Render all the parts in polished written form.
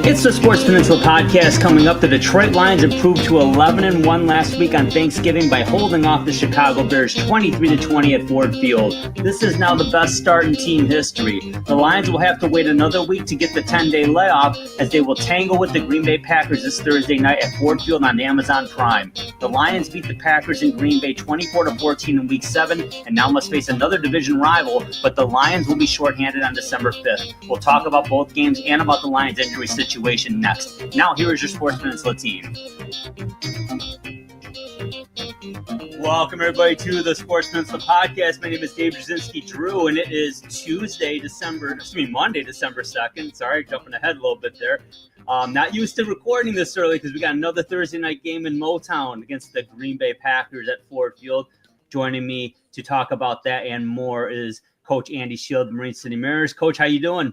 It's the Sports Peninsula podcast coming up. The Detroit Lions improved to 11-1 last week on Thanksgiving by holding off the Chicago Bears 23-20 at Ford Field. This is now the best start in team history. The Lions will have to wait another week to get the 10-day layoff as they will tangle with the Green Bay Packers this Thursday night at Ford Field on Amazon Prime. The Lions beat the Packers in Green Bay 24-14 in Week 7 and now must face another division rival, but the Lions will be shorthanded on December 5th. We'll talk about both games and about the Lions' injury situation next. Now, here is your Sports Peninsula team. Welcome, everybody, to the Sports Peninsula podcast. My name is Dave Jasinski Drew, and it is Monday, December 2nd. Sorry, jumping ahead a little bit there. Not used to recording this early because we got another Thursday night game in Motown against the Green Bay Packers at Ford Field. Joining me to talk about that and more is Coach Andy Shield, Marine City Mariners. Coach, how you doing?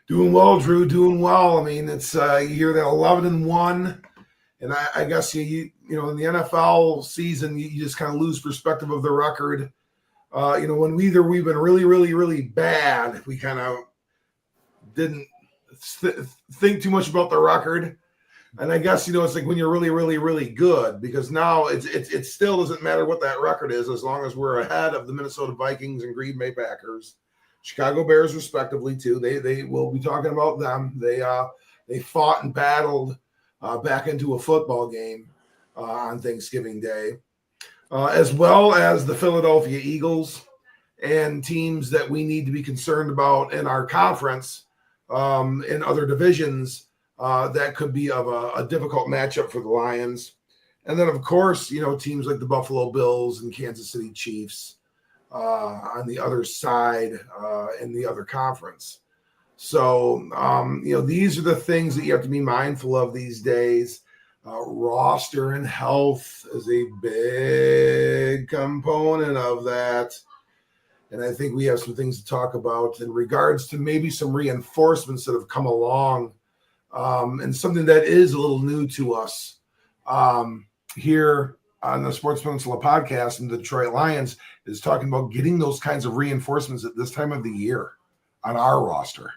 Doing well, Drew. Doing well. I mean, it's you hear that 11-1, and I guess you know in the NFL season you just kind of lose perspective of the record. When we've been really, really, really bad, we kind of didn't think too much about the record. And I guess it's like when you're really, really, really good, because now it still doesn't matter what that record is as long as we're ahead of the Minnesota Vikings and Green Bay Packers. Chicago Bears, respectively, too. They will be talking about them. They fought and battled back into a football game on Thanksgiving Day, as well as the Philadelphia Eagles and teams that we need to be concerned about in our conference in other divisions that could be of a difficult matchup for the Lions. And then, of course, teams like the Buffalo Bills and Kansas City Chiefs on the other side in the other conference. So, these are the things that you have to be mindful of these days. Roster and health is a big component of that. And I think we have some things to talk about in regards to maybe some reinforcements that have come along and something that is a little new to us here on the Sports Peninsula podcast, and the Detroit Lions is talking about getting those kinds of reinforcements at this time of the year on our roster.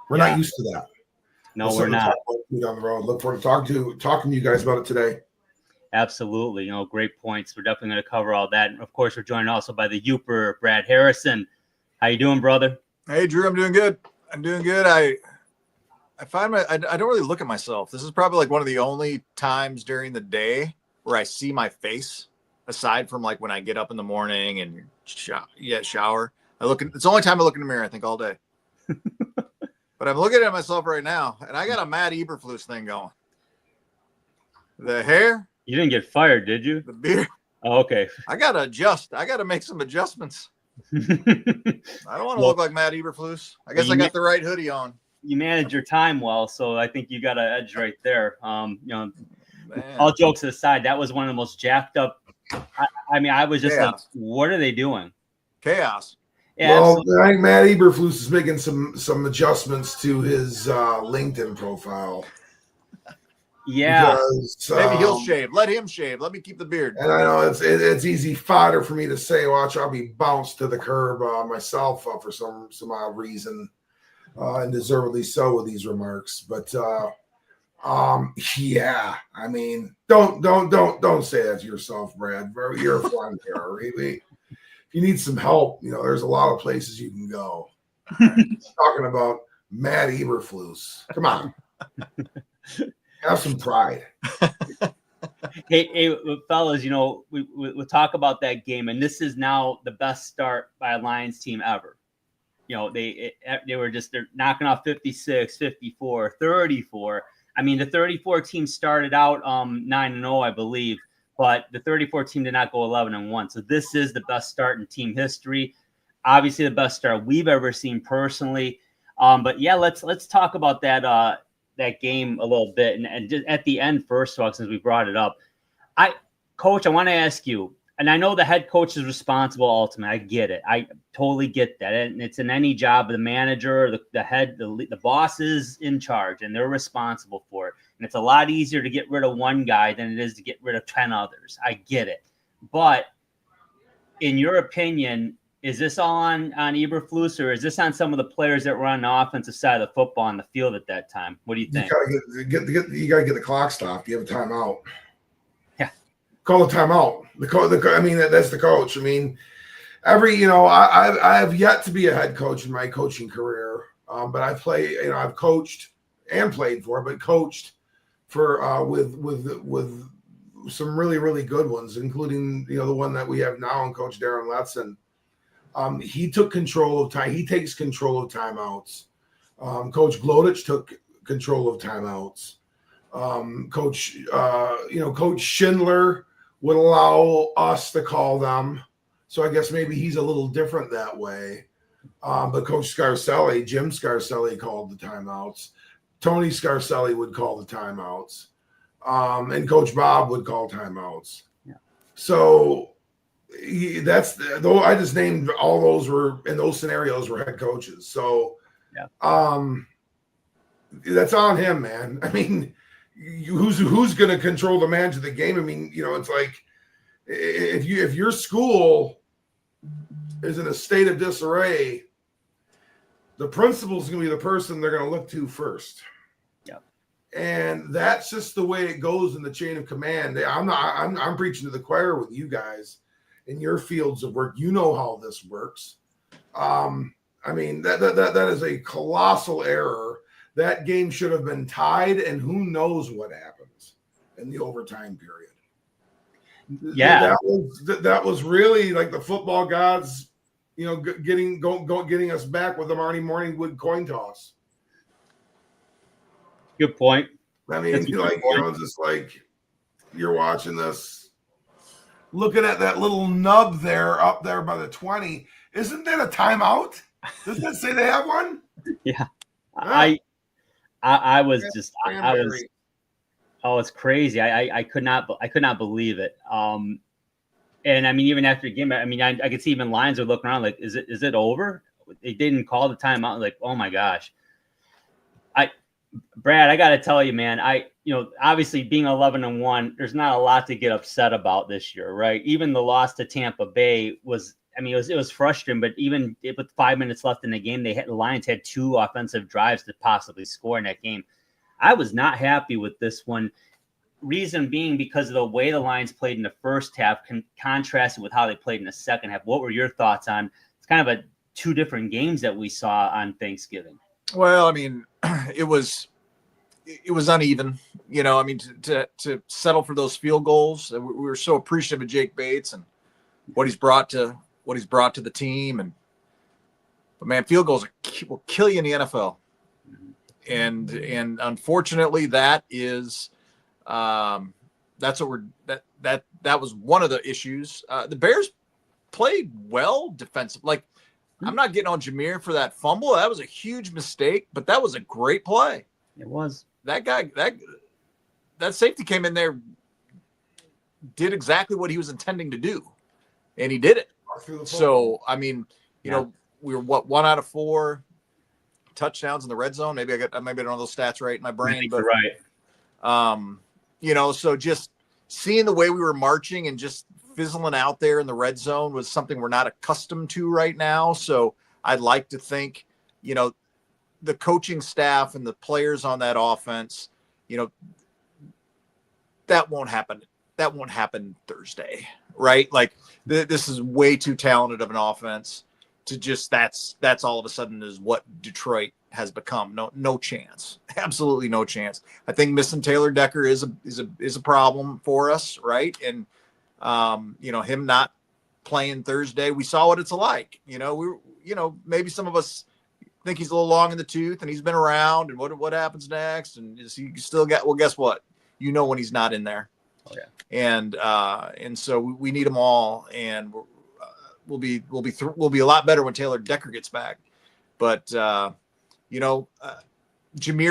We're not used to that. No, we're not. Down the road. Look forward to talking to you guys about it today. Absolutely. Great points. We're definitely going to cover all that. And of course, we're joined also by the Youper, Brad Harrison. How you doing, brother? Hey, Drew, I'm doing good. I find I don't really look at myself. This is probably like one of the only times during the day where I see my face, aside from like when I get up in the morning and shower. It's the only time I look in the mirror, I think, all day. But I'm looking at myself right now, and I got a Matt Eberflus thing going. The hair. You didn't get fired, did you? The beard. Oh, okay. I got to adjust. I got to make some adjustments. I don't want to look like Matt Eberflus. I guess I got the right hoodie on. You manage your time well, so I think you got an edge right there. All jokes aside, that was one of the most jacked up. I was just like, what are they doing? Chaos. Yeah, well, I think Matt Eberflus is making some adjustments to his LinkedIn profile. Yeah, because, maybe he'll shave. Let him shave. Let me keep the beard. And I know it's easy fodder for me to say. Watch, I'll be bounced to the curb myself for some odd reason, and deservedly so with these remarks. But yeah, I mean, don't say that to yourself, Brad. You're a fun here. Really. If you need some help, there's a lot of places you can go. Talking about Matt Eberflus. Come on. Have some pride. Hey, fellas, we talk about that game, and this is now the best start by a Lions team ever. They're knocking off 56, 54, 34. I mean, the 34 team started out 9-0, I believe, but the 34 team did not go 11-1. So this is the best start in team history. Obviously, the best start we've ever seen personally. But yeah, let's talk about that game a little bit, and just at the end first of all, since we brought it up, Coach, I want to ask you, and I know the head coach is responsible ultimately. I get it. I totally get that. And it's in any job, the manager, the head, the boss is in charge, and they're responsible for it. And it's a lot easier to get rid of one guy than it is to get rid of 10 others. I get it. But in your opinion, is this all on Eberflus, or is this on some of the players that were on the offensive side of the football on the field at that time? What do you think? You gotta get the clock stopped. You have a timeout. Yeah, call a timeout. I mean, that's the coach. I mean, I have yet to be a head coach in my coaching career, but I've coached and played for, but coached for with some really, really good ones, including the one that we have now, and Coach Darren Letson. He took control of time. He takes control of timeouts. Coach Glodich took control of timeouts. Coach Schindler would allow us to call them. So I guess maybe he's a little different that way. But Coach Scarcelli, Jim Scarcelli, called the timeouts. Tony Scarcelli would call the timeouts. And Coach Bob would call timeouts. Yeah. So though I just named all those were in those scenarios were head coaches. So that's on him, man. I mean, who's going to control the manage of the game? I mean, it's like if your school is in a state of disarray, the principal's going to be the person they're going to look to first. Yeah. And that's just the way it goes in the chain of command. I'm preaching to the choir with you guys in your fields of work. You know how this works. I mean, that is a colossal error. That game should have been tied, and who knows what happens in the overtime period. Yeah. That was really like the football gods, getting us back with the Marty Morningwood coin toss. Good point. I mean, just like you're watching this, looking at that little nub there up there by the 20. Isn't that a timeout? Doesn't that say they have one? Yeah. Huh? I was just I was. Oh, it's crazy. I could not believe it. And I mean, even after the game, I mean, I could see even lines are looking around like, is it over? They didn't call the timeout. Like, oh my gosh. Brad, I got to tell you, man, obviously being 11-1, there's not a lot to get upset about this year, right? Even the loss to Tampa Bay was, I mean, it was frustrating, but even with 5 minutes left in the game, the Lions had 2 offensive drives to possibly score in that game. I was not happy with this one. Reason being because of the way the Lions played in the first half, contrasted with how they played in the second half. What were your thoughts on? It's kind of 2 different games that we saw on Thanksgiving. Well, I mean, it was uneven. I mean, to settle for those field goals, we were so appreciative of Jake Bates and what he's brought to the team. But man, field goals will kill you in the NFL. And unfortunately, that is that's what that was one of the issues. The Bears played well defensive. Like, I'm not getting on Jameer for that fumble. That was a huge mistake, but that was a great play. It was. That guy, that safety came in there, did exactly what he was intending to do, and he did it. So, I mean, we were 1 out of 4 touchdowns in the red zone. Maybe I don't know those stats right in my brain, but right. So just seeing the way we were marching and just fizzling out there in the red zone was something we're not accustomed to right now. So I'd like to think, the coaching staff and the players on that offense, that won't happen. That won't happen Thursday, right? Like this is way too talented of an offense to just that's all of a sudden is what Detroit has become. No chance. Absolutely no chance. I think missing Taylor Decker is a problem for us, right? And him not playing Thursday, we saw what it's like. Maybe some of us think he's a little long in the tooth and he's been around and what happens next? And is he still well, guess what? When he's not in there. Oh, yeah. And so we need them all, and we'll be a lot better when Taylor Decker gets back. But Jameer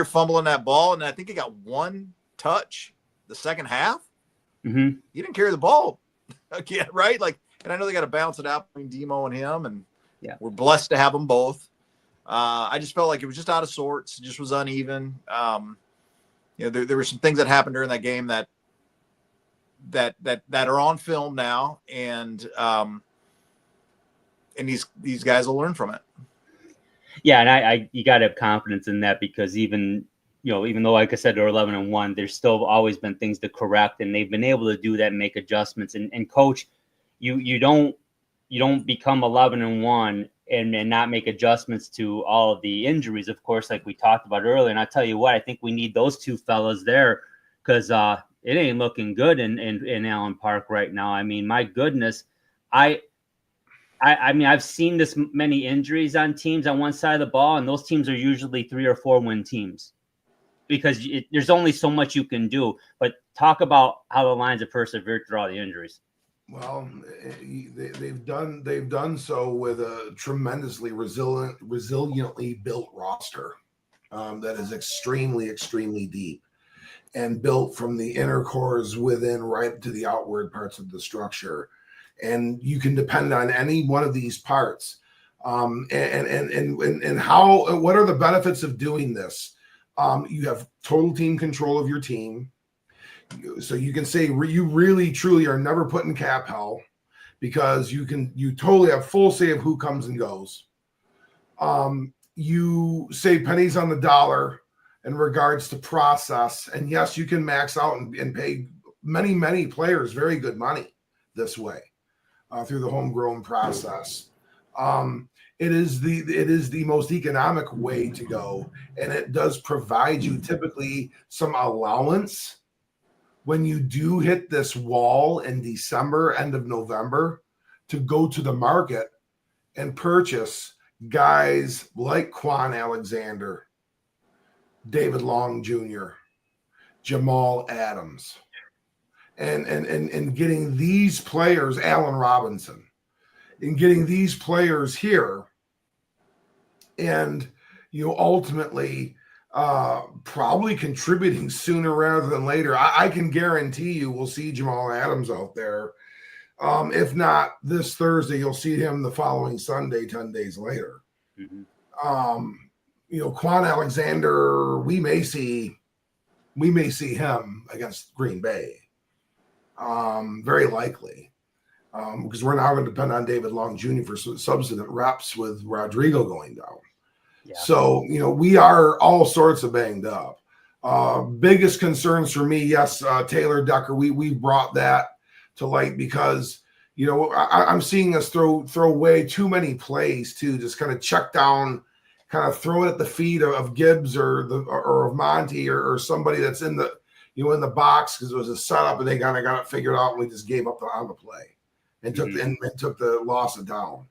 fumbling that ball, and I think he got 1 touch the second half. Mm-hmm. He didn't carry the ball again, right? Like, and I know they got to bounce it out between Demo and him, and we're blessed to have them both. I just felt like it was just out of sorts. It just was uneven. There were some things that happened during that game that are on film now, and these guys will learn from it. Yeah, and I you got to have confidence in that, because even though, like I said, they're 11-1, there's still always been things to correct, and they've been able to do that and make adjustments. And coach, you don't become 11-1 and not make adjustments to all of the injuries, of course, like we talked about earlier. And I tell you what, I think we need those two fellas there, because it ain't looking good in Allen Park right now. I mean, my goodness, I mean, I've seen this many injuries on teams on one side of the ball, and those teams are usually 3 or 4 win teams, because there's only so much you can do. But talk about how the Lions have persevered through all the injuries. Well, they've done so with a tremendously resiliently built roster that is extremely, extremely deep, and built from the inner cores within right to the outward parts of the structure. And you can depend on any one of these parts. And what are the benefits of doing this? You have total team control of your team. So you can say you really, truly are never put in cap hell, because you totally have full say of who comes and goes. You save pennies on the dollar in regards to process. And yes, you can max out and pay many, many players very good money this way. Through the homegrown process. It is the most economic way to go, and it does provide you typically some allowance when you do hit this wall in December, end of November, to go to the market and purchase guys like Quan Alexander, David Long Jr., Jamal Adams. And getting these players, Allen Robinson, and getting these players here, and ultimately probably contributing sooner rather than later. I can guarantee you we'll see Jamal Adams out there. If not this Thursday, you'll see him the following Sunday, 10 days later. Mm-hmm. Quan Alexander, we may see him against Green Bay. Very likely, because we're now going to depend on David Long Jr. for substantive reps with Rodrigo going down. Yeah. So, we are all sorts of banged up. Biggest concerns for me, yes, Taylor Decker. We brought that to light because, I'm seeing us throw away too many plays too, just kind of check down, kind of throw it at the feet of Gibbs or of Monty or somebody that's in the in the box, because it was a setup and they kind of got it figured out, and we just gave up on the play and took the loss of down.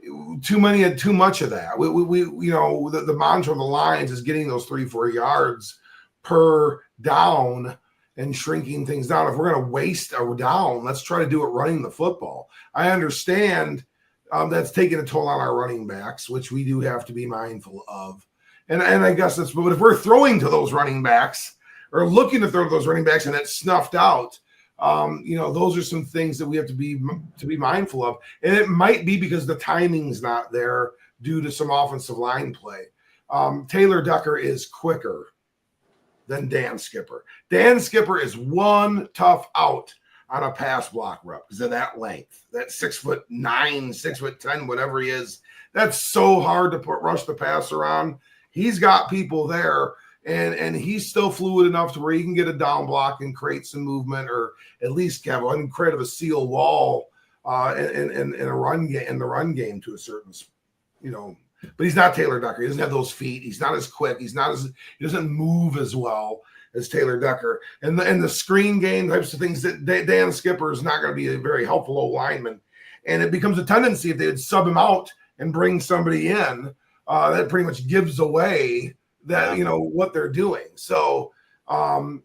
Yeah. Too much of that. We the mantra of the Lions is getting those 3-4 yards per down and shrinking things down. If we're going to waste a down, let's try to do it running the football. I understand that's taking a toll on our running backs, which we do have to be mindful of. And I guess but if we're throwing to those running backs, or looking to throw those running backs and it's snuffed out, those are some things that we have to be mindful of. And it might be because the timing's not there due to some offensive line play. Taylor Decker is quicker than Dan Skipper. Dan Skipper is one tough out on a pass block rep because of that length, that 6'9", 6'10", whatever he is. That's so hard to rush the passer on. He's got people there. And he's still fluid enough to where he can get a down block and create some movement, or at least have an incredible seal wall in a run game, in the run game to a certain, But he's not Taylor Decker. He doesn't have those feet. He's not as quick. He doesn't move as well as Taylor Decker. And the screen game types of things that Dan Skipper is not going to be a very helpful old lineman. And it becomes a tendency if they would sub him out and bring somebody in, that pretty much gives away that what they're doing. So and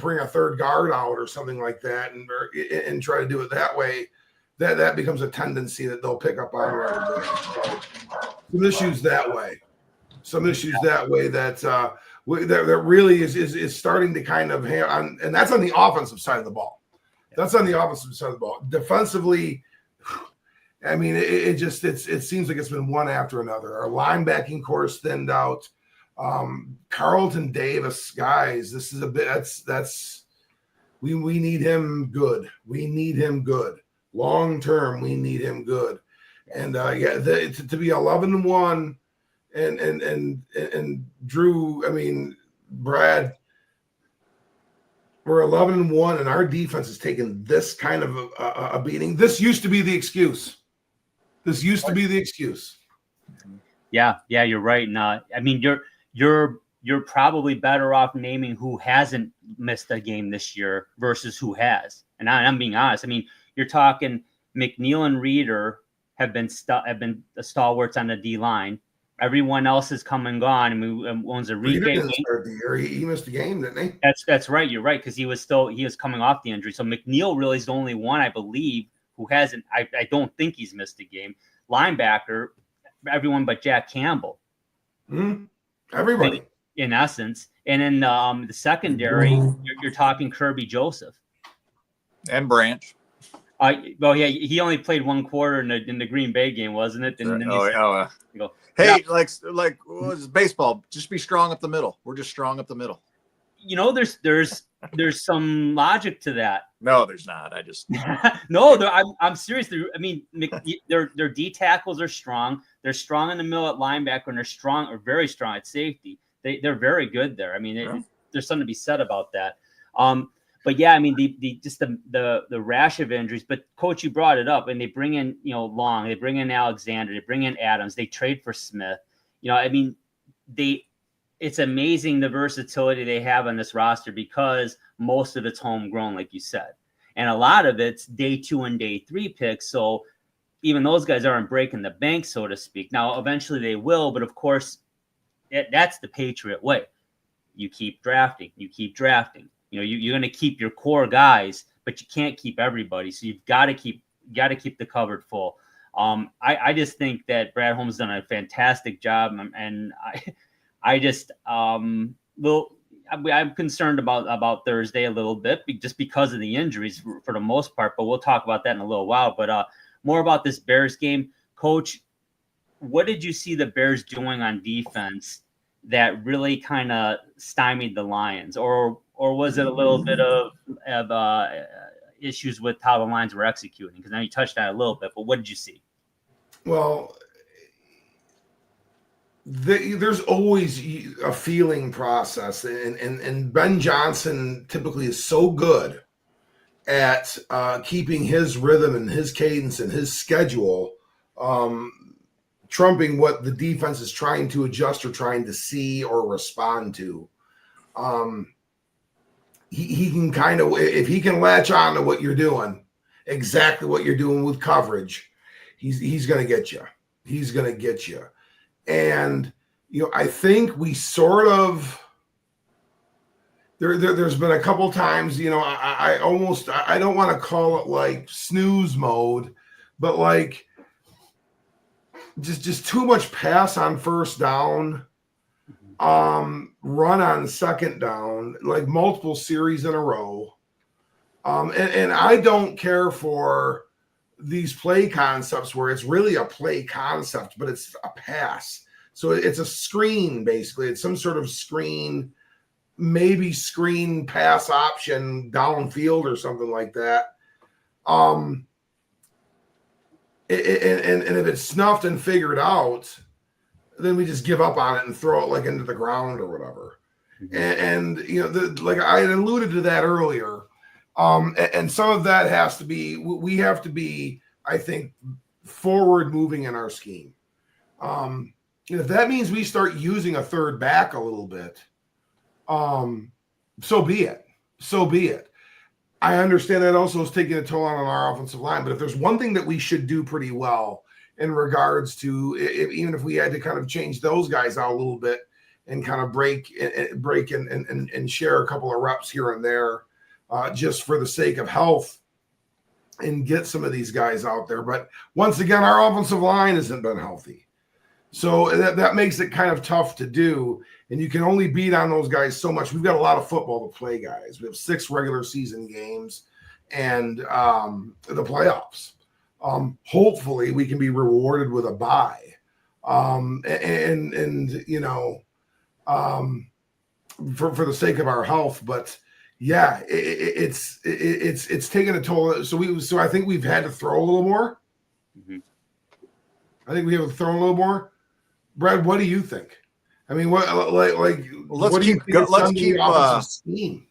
bring a third guard out or something like that, and try to do it that way, that becomes a tendency that they'll pick up on right away. So, some issues that way that really is starting to kind of have on, and that's on the offensive side of the ball. That's on the offensive side of the ball. Defensively, I mean, it seems like it's been one after another. Our linebacking core is thinned out. Carlton Davis, guys, this is a bit we need him good. We need him good. Long term, we need him good. And to be 11-1 and Drew, I mean, Brad, we're 11-1 and our defense has taken this kind of a beating. This used to be the excuse. Yeah, you're right. And I mean, you're probably better off naming who hasn't missed a game this year versus who has. And I'm being honest. I mean, you're talking McNeil and Reeder have been the stalwarts on the D line. Everyone else has come and gone. I mean, one's a Reeder didn't start the year. He missed a game, didn't he? That's right. You're right, because he was coming off the injury. So McNeil really is the only one, I believe, who hasn't. I don't think he's missed a game. Linebacker, everyone but Jack Campbell. Everybody, in essence. And in the secondary, you're talking Kirby Joseph and Branch. Well, yeah, he only played one quarter in the Green Bay game, wasn't it? And hey, like what is baseball? Just be strong up the middle. We're just strong up the middle. You know, there's some logic to that. No, there's not. I just no. I'm serious. I mean, their D tackles are strong. They're strong in the middle at linebacker, and they're strong or very strong at safety. They're very good there. I mean, there's something to be said about that. But yeah, I mean, the rash of injuries. But Coach, you brought it up, and they bring in Long, they bring in Alexander, they bring in Adams, they trade for Smith. I mean, it's amazing the versatility they have on this roster because most of it's homegrown, like you said, and a lot of it's day 2 and day 3 picks. So even those guys aren't breaking the bank, so to speak. Now, eventually they will, but of course, that's the Patriot way. You keep drafting. You're going to keep your core guys, but you can't keep everybody. So you've got to keep the cupboard full. I just think that Brad Holmes done a fantastic job, and I'm concerned about Thursday a little bit, just because of the injuries for the most part. But we'll talk about that in a little while. But more about this Bears game, Coach. What did you see the Bears doing on defense that really kind of stymied the Lions, or was it a little bit of issues with how the Lions were executing? Because now you touched on it a little bit, but what did you see? Well, there's always a feeling process, and Ben Johnson typically is so good at keeping his rhythm and his cadence and his schedule trumping what the defense is trying to adjust or trying to see or respond to. He can kind of, if he can latch on to what you're doing, exactly what you're doing with coverage, he's going to get you. He's going to get you. And, I think we sort of, there's been a couple times, I don't want to call it like snooze mode, but like just too much pass on first down, run on second down, like multiple series in a row. And I don't care for these play concepts where it's really a play concept, but it's a pass. So it's a screen, basically. It's some sort of screen, maybe screen pass option downfield or something like that. And if it's snuffed and figured out, then we just give up on it and throw it like into the ground or whatever. And like I had alluded to that earlier. And some of that has to be, we have to be, I think, forward moving in our scheme. If that means we start using a third back a little bit, so be it. I understand that also is taking a toll on our offensive line, but if there's one thing that we should do pretty well in regards to, even if we had to kind of change those guys out a little bit and kind of break and share a couple of reps here and there, just for the sake of health, and get some of these guys out there. But once again, our offensive line hasn't been healthy. So that makes it kind of tough to do. And you can only beat on those guys so much. We've got a lot of football to play, guys. We have 6 regular season games and the playoffs. Hopefully we can be rewarded with a bye. For the sake of our health. But yeah, it's taken a toll. So I think we've had to throw a little more. I think we have to throw a little more. Brad, what do you think? I mean, what like Well, what do you think it's done to the offensive scheme?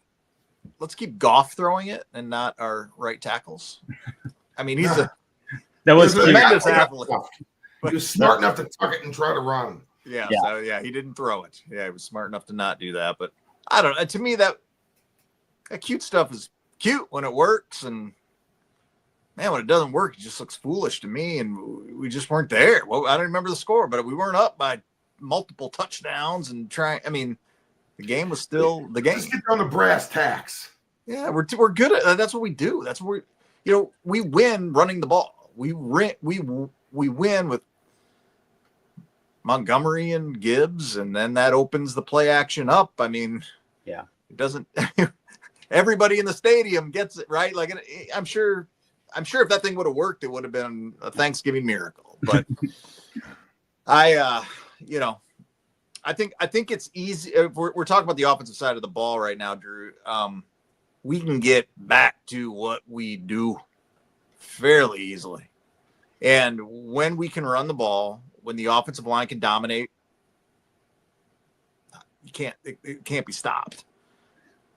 Let's keep Goff throwing it and not our right tackles. I mean, he's that was a tremendous athlete. He was smart enough to tuck it and try to run. Yeah, so he didn't throw it. Yeah, he was smart enough to not do that. But I don't know. To me, that cute stuff is cute when it works, and man, when it doesn't work, it just looks foolish to me. And we just weren't there. Well, I don't remember the score, but we weren't up by multiple touchdowns and trying. I mean, the game was still the game. Let's get down to brass tacks. Yeah, we're good at that's what we do. That's what we win running the ball. We win with Montgomery and Gibbs, and then that opens the play action up. I mean, yeah, it doesn't. Everybody in the stadium gets it right. Like I'm sure if that thing would have worked, it would have been a Thanksgiving miracle. But I think it's easy. If we're talking about the offensive side of the ball right now, Drew. We can get back to what we do fairly easily. And when we can run the ball, when the offensive line can dominate, it can't be stopped.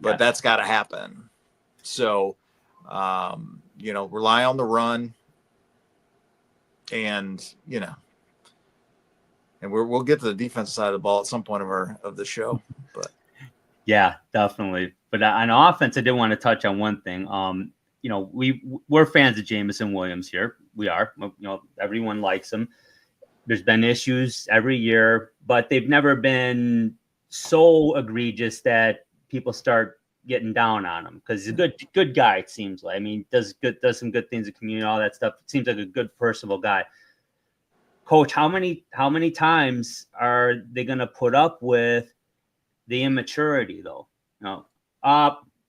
But that's got to happen. So, rely on the run, and and we'll get to the defensive side of the ball at some point of the show. But yeah, definitely. But on offense, I did want to touch on one thing. We're fans of Jameson Williams here. We are. Everyone likes him. There's been issues every year, but they've never been so egregious that people start getting down on him, because he's a good guy. It seems like. I mean, does some good things in the community, all that stuff. It seems like a good, personable guy. Coach, how many times are they going to put up with the immaturity, though?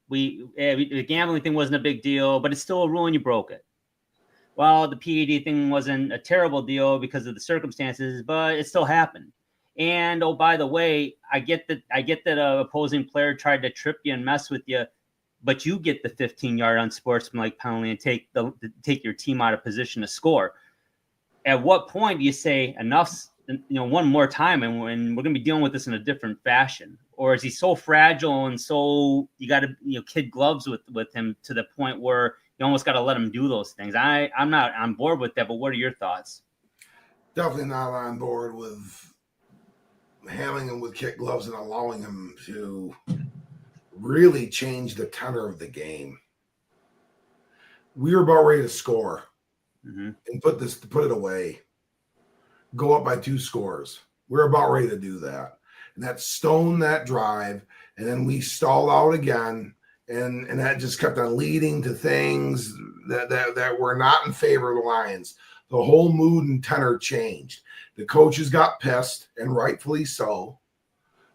The gambling thing wasn't a big deal, but it's still a rule and you broke it. Well, the PED thing wasn't a terrible deal because of the circumstances, but it still happened. And oh, by the way, I get that an opposing player tried to trip you and mess with you, but you get the 15-yard unsportsmanlike penalty and take your team out of position to score. At what point do you say enough's, one more time, and we're going to be dealing with this in a different fashion? Or is he so fragile and so you got to kid gloves with him to the point where you almost got to let him do those things? I'm not on board with that, but what are your thoughts? Definitely not on board with handling him with kid gloves and allowing him to really change the tenor of the game. We were about ready to score and put it away. Go up by 2 scores. We're about ready to do that. And that stoned that drive. And then we stalled out again. And that just kept on leading to things that were not in favor of the Lions. The whole mood and tenor changed. The coaches got pissed, and rightfully so.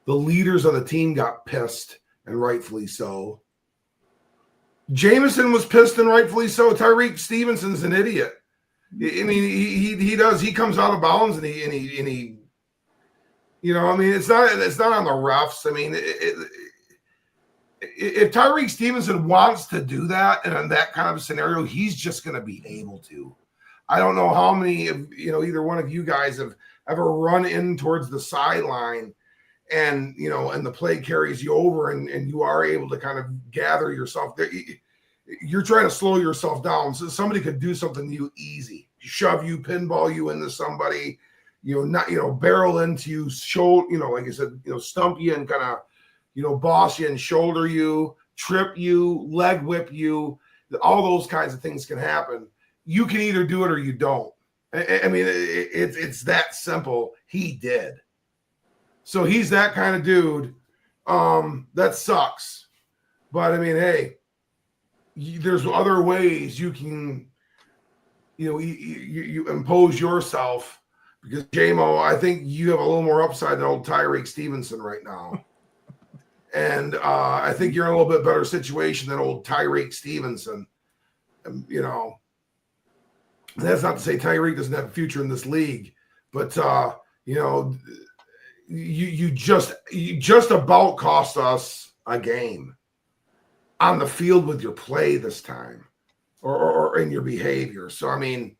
The leaders of the team got pissed, and rightfully so. Jameson was pissed, and rightfully so. Tyrique Stevenson's an idiot. I mean, he comes out of bounds, and he it's not on the refs. I mean, if Tyrique Stevenson wants to do that, and in that kind of a scenario, he's just going to be able to. I don't know how many of either one of you guys have ever run in towards the sideline, and and the play carries you over, and you are able to kind of gather yourself there. You're trying to slow yourself down, so somebody could do something to you easy, shove you, pinball you into somebody, barrel into you, like I said, stump you and kind of, boss you and shoulder you, trip you, leg whip you. All those kinds of things can happen. You can either do it or you don't. I mean, it's that simple. He did. So he's that kind of dude. That sucks. But I mean, hey, there's other ways you can, you impose yourself, because JMO, I think you have a little more upside than old Tyrique Stevenson right now. And I think you're in a little bit better situation than old Tyrique Stevenson. That's not to say Tyrique doesn't have a future in this league, but you just about cost us a game on the field with your play this time, or in your behavior. So I mean,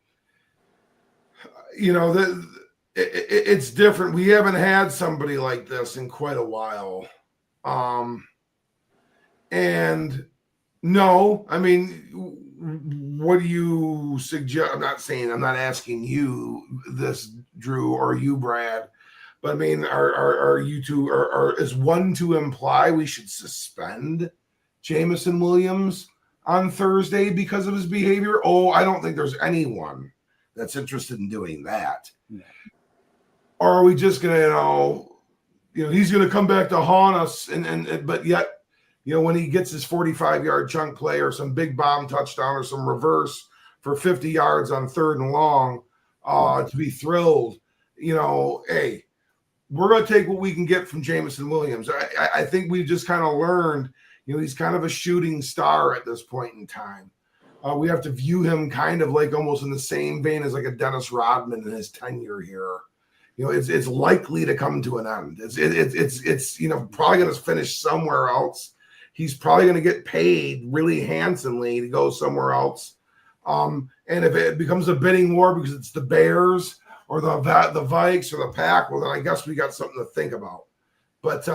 It's different. We haven't had somebody like this in quite a while. And no, I mean, what do you suggest? I'm not asking you this, Drew, or you, Brad, but I mean, are you two, is one to imply we should suspend Jameson Williams on Thursday because of his behavior? Oh, I don't think there's anyone that's interested in doing that. Yeah. Or are we just going to, he's going to come back to haunt us, but yet, when he gets his 45-yard chunk play or some big bomb touchdown or some reverse for 50 yards on 3rd and long, to be thrilled, hey, we're going to take what we can get from Jameson Williams. I think we've just kind of learned, he's kind of a shooting star at this point in time. We have to view him kind of like almost in the same vein as like a Dennis Rodman in his tenure here. It's likely to come to an end. It's probably going to finish somewhere else. He's probably going to get paid really handsomely to go somewhere else. And if it becomes a bidding war because it's the Bears or the Vikes or the Pack, well, then I guess we got something to think about. But,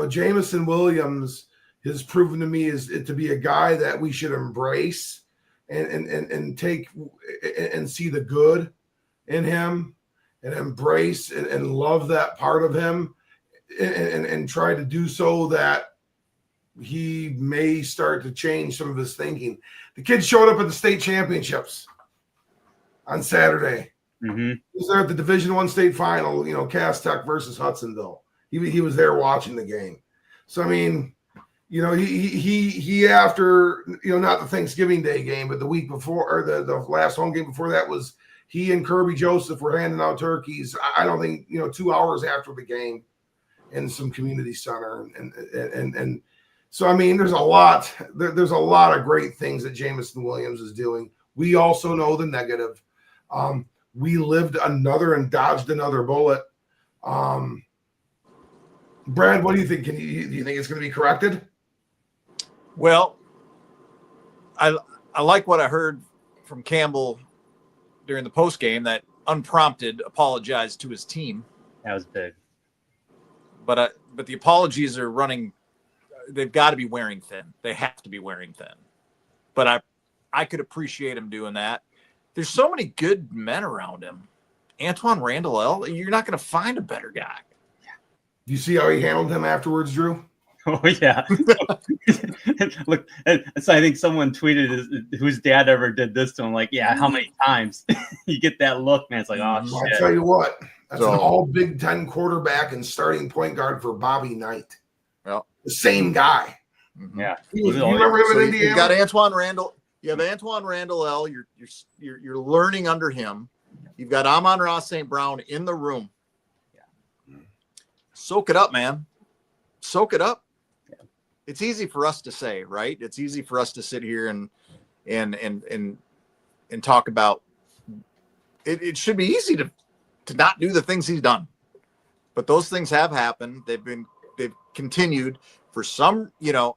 Jameson Williams has proven to me to be a guy that we should embrace and take and see the good in him and embrace and love that part of him and try to do so that he may start to change some of his thinking. The kid showed up at the state championships on Saturday. Mm-hmm. He was there at the Division I state final, Cass Tech versus Hudsonville. He was there watching the game. So, I mean, he after, not the Thanksgiving Day game, but the week before, or the last home game before that, was he and Kirby Joseph were handing out turkeys. I don't think, 2 hours after the game in some community center. And so, I mean, there's a lot of great things that Jameson Williams is doing. We also know the negative. We lived another and dodged another bullet. Brad, what do you think? Do you think it's going to be corrected? Well, I like what I heard from Campbell during the post game, that unprompted apologized to his team. That was big. But the apologies are running. They've got to be wearing thin. They have to be wearing thin. But I could appreciate him doing that. There's so many good men around him. Antoine Randall, you're not going to find a better guy. Do you see how he handled him afterwards, Drew? Oh, yeah. Look, so I think someone tweeted whose dad ever did this to him. Like, yeah, how many times you get that look, man? It's like, oh, shit. I'll tell you what. That's an all Big Ten quarterback and starting point guard for Bobby Knight. Well, the same guy. Yeah. You remember him in Indiana? You've got Antoine Randall. You have Antoine Randall L. You're learning under him. You've got Amon-Ra St. Brown in the room. Yeah. Soak it up, man. Soak it up. Yeah. It's easy for us to say, right? It's easy for us to sit here and talk about it. It should be easy to not do the things he's done. But those things have happened. They've continued for some, the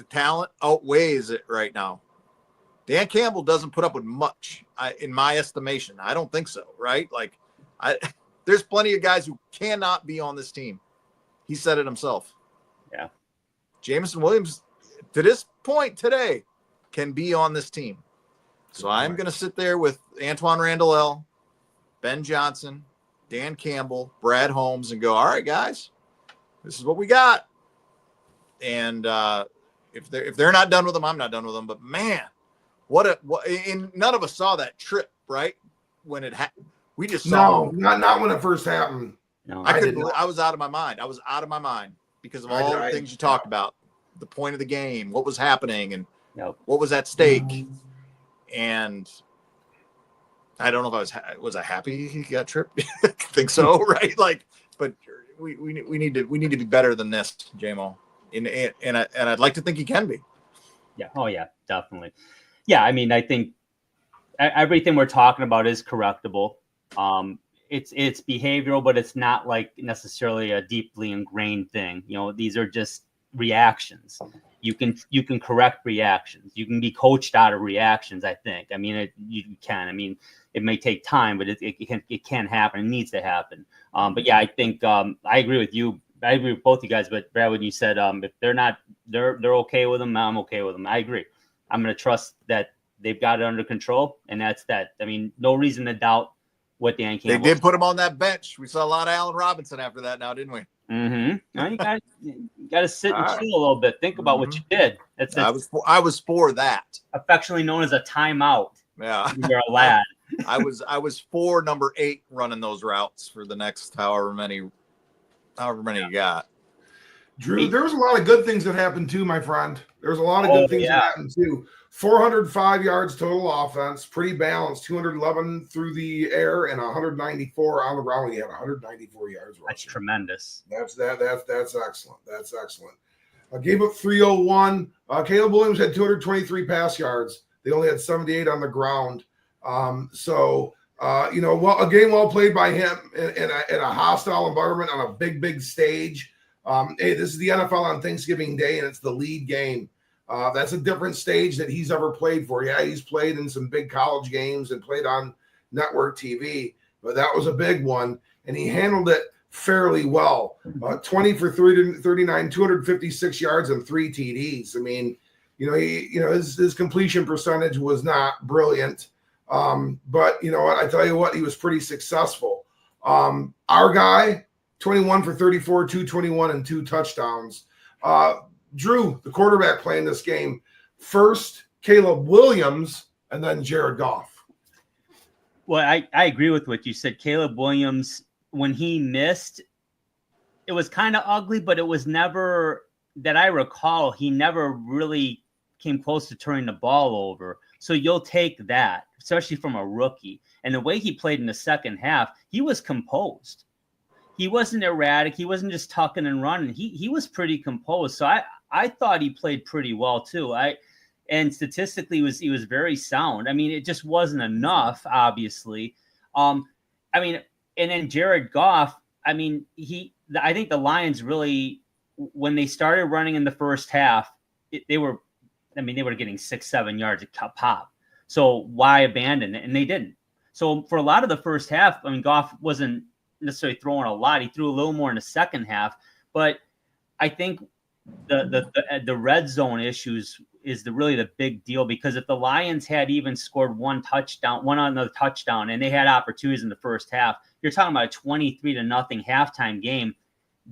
talent outweighs it right now. Dan Campbell doesn't put up with much, in my estimation. I don't think so, right? Like, there's plenty of guys who cannot be on this team. He said it himself. Yeah. Jameson Williams, to this point today, can be on this team. So I'm going to sit there with Antoine Randall L., Ben Johnson, Dan Campbell, Brad Holmes, and go, all right, guys, this is what we got. And if they're not done with them, I'm not done with them. But man, and none of us saw that trip, right? When it happened, we just saw. No, not when it first happened. No, I was out of my mind. I was out of my mind because of all the things you talked about, the point of the game, what was happening, and what was at stake. And I don't know if was I happy he got tripped? I think so, right? Like, but we need to be better than this, JMO. And I'd like to think he can be. Yeah. Oh yeah, definitely. Yeah. I mean, I think everything we're talking about is correctable. It's behavioral, but it's not like necessarily a deeply ingrained thing. These are just reactions. you can correct reactions. You can be coached out of reactions. I think. I mean, you can. I mean, it may take time, but it can happen. It needs to happen. But yeah, I think I agree with you. I agree with both you guys. But Brad, when you said if they're okay with them, I'm okay with them. I agree. I'm going to trust that they've got it under control, and that's that. I mean, no reason to doubt what Dan Campbell. They did put him on that bench. We saw a lot of Allen Robinson after that now, didn't we? Mm-hmm. Now you got to sit and chill a little bit. Think about what you did. I was for that. Affectionately known as a timeout. Yeah, you're a lad. I was for number 8 running those routes for the next however many you got. Drew, there was a lot of good things that happened too, my friend. There's a lot of good things that happened too. 405 yards total offense, pretty balanced. 211 through the air and 194 on the ground. He had 194 yards. Rushing. That's tremendous. That's excellent. That's excellent. Gave up 301. Caleb Williams had 223 pass yards. They only had 78 on the ground. A game well played by him in a hostile environment on a big stage. Hey, this is the NFL on Thanksgiving Day, and it's the lead game. That's a different stage that he's ever played for. Yeah, he's played in some big college games and played on network TV, but that was a big one, and he handled it fairly well. 20 for 39, 256 yards and 3 TDs. I mean, his completion percentage was not brilliant, but you know what? I tell you what, he was pretty successful. Our guy, 21 for 34, 221 and 2 touchdowns. Drew, the quarterback playing this game, first Caleb Williams and then Jared Goff. Well, I agree with what you said. Caleb Williams, when he missed, it was kind of ugly, but it was never, that I recall, he never really came close to turning the ball over. So you'll take that, especially from a rookie. And the way he played in the second half, he was composed. He wasn't erratic. He wasn't just tucking and running. He was pretty composed. So I thought he played pretty well too. And statistically he was very sound. I mean, it just wasn't enough, obviously. And then Jared Goff, I mean, I think the Lions really, when they started running in the first half, they were getting 6-7 yards a pop. So why abandon it? And they didn't. So for a lot of the first half, I mean, Goff wasn't necessarily throwing a lot. He threw a little more in the second half, but I think the red zone issues is really the big deal, because if the Lions had even scored one other touchdown, and they had opportunities in the first half, you're talking about a 23-0 halftime game.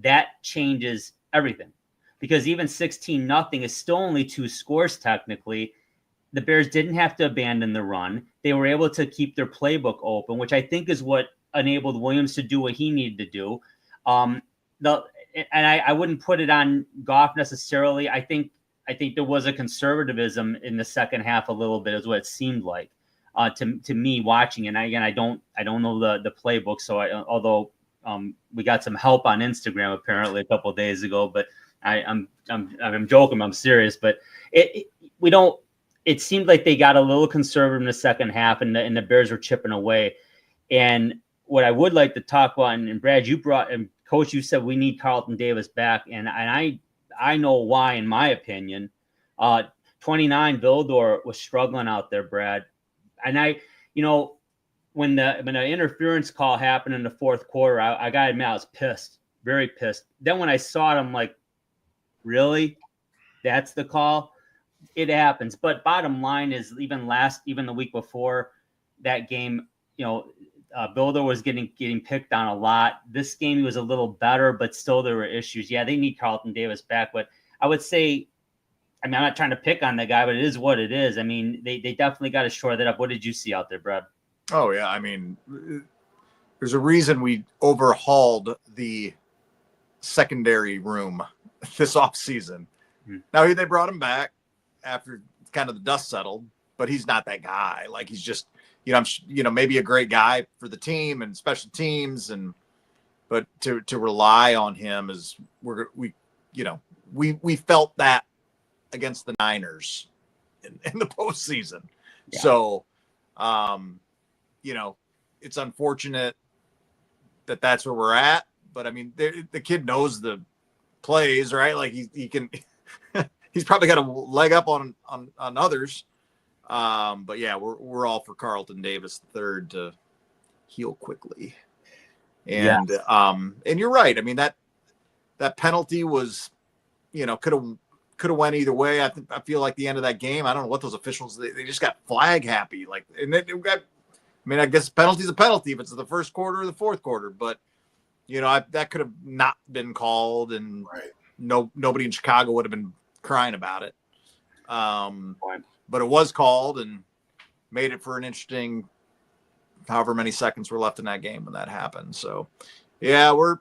That changes everything, because even 16-0 is still only 2 scores technically. The Bears didn't have to abandon the run. They were able to keep their playbook open, which I think is what enabled Williams to do what he needed to do. I wouldn't put it on Goff necessarily. I think there was a conservatism in the second half a little bit, is what it seemed like to me watching. And I don't know the playbook, so although we got some help on Instagram apparently a couple of days ago, but I'm joking, I'm serious. But it seemed like they got a little conservative in the second half, and the Bears were chipping away. And what I would like to talk about, and Brad, you brought, and Coach, you said we need Carlton Davis back, and I know why, in my opinion. 29 Vildor was struggling out there, Brad, and when the interference call happened in the fourth quarter, I gotta admit I was pissed, very pissed. Then when I saw it, I'm like, really? That's the call? It happens. But bottom line is, even the week before that game, Builder was getting picked on a lot. This game he was a little better, but still there were issues. Yeah, they need Carlton Davis back, but I would say, I'm not trying to pick on the guy, but it is what it is. I mean, they definitely got to shore that up. What did you see out there, Brad? Oh yeah, I mean, there's a reason we overhauled the secondary room this offseason. Now they brought him back after kind of the dust settled, but he's not that guy. Like, he's just, maybe a great guy for the team and special teams, but to rely on him is we felt that against the Niners in the postseason. Yeah. So, it's unfortunate that that's where we're at, but I mean, the kid knows the plays, right? Like he can, he's probably got a leg up on others. But yeah, we're all for Carlton Davis III to heal quickly. And Yes. And you're right. I mean, that penalty was, could have went either way. I feel like the end of that game, I don't know what those officials, they just got flag happy. Like, and then I guess penalty's a penalty if it's the first quarter or the fourth quarter, but that could have not been called, and Right. Nobody in Chicago would have been crying about it. But it was called and made it for an interesting, however many seconds were left in that game when that happened. So yeah, we're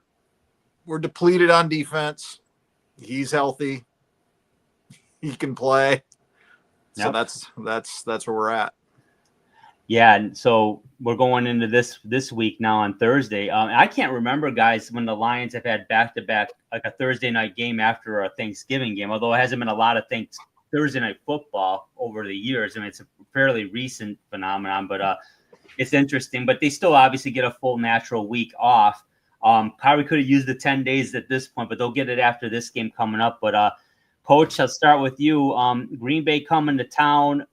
depleted on defense. He's healthy. He can play. So Yep. that's where we're at. Yeah, and so we're going into this week now on Thursday. I can't remember, guys, when the Lions have had back-to-back, like a Thursday night game after a Thanksgiving game, although it hasn't been a lot of Thursday night football over the years. I mean, it's a fairly recent phenomenon, but it's interesting. But they still obviously get a full natural week off. Probably could have used the 10 days at this point, but they'll get it after this game coming up. But Coach, I'll start with you. Green Bay coming to town.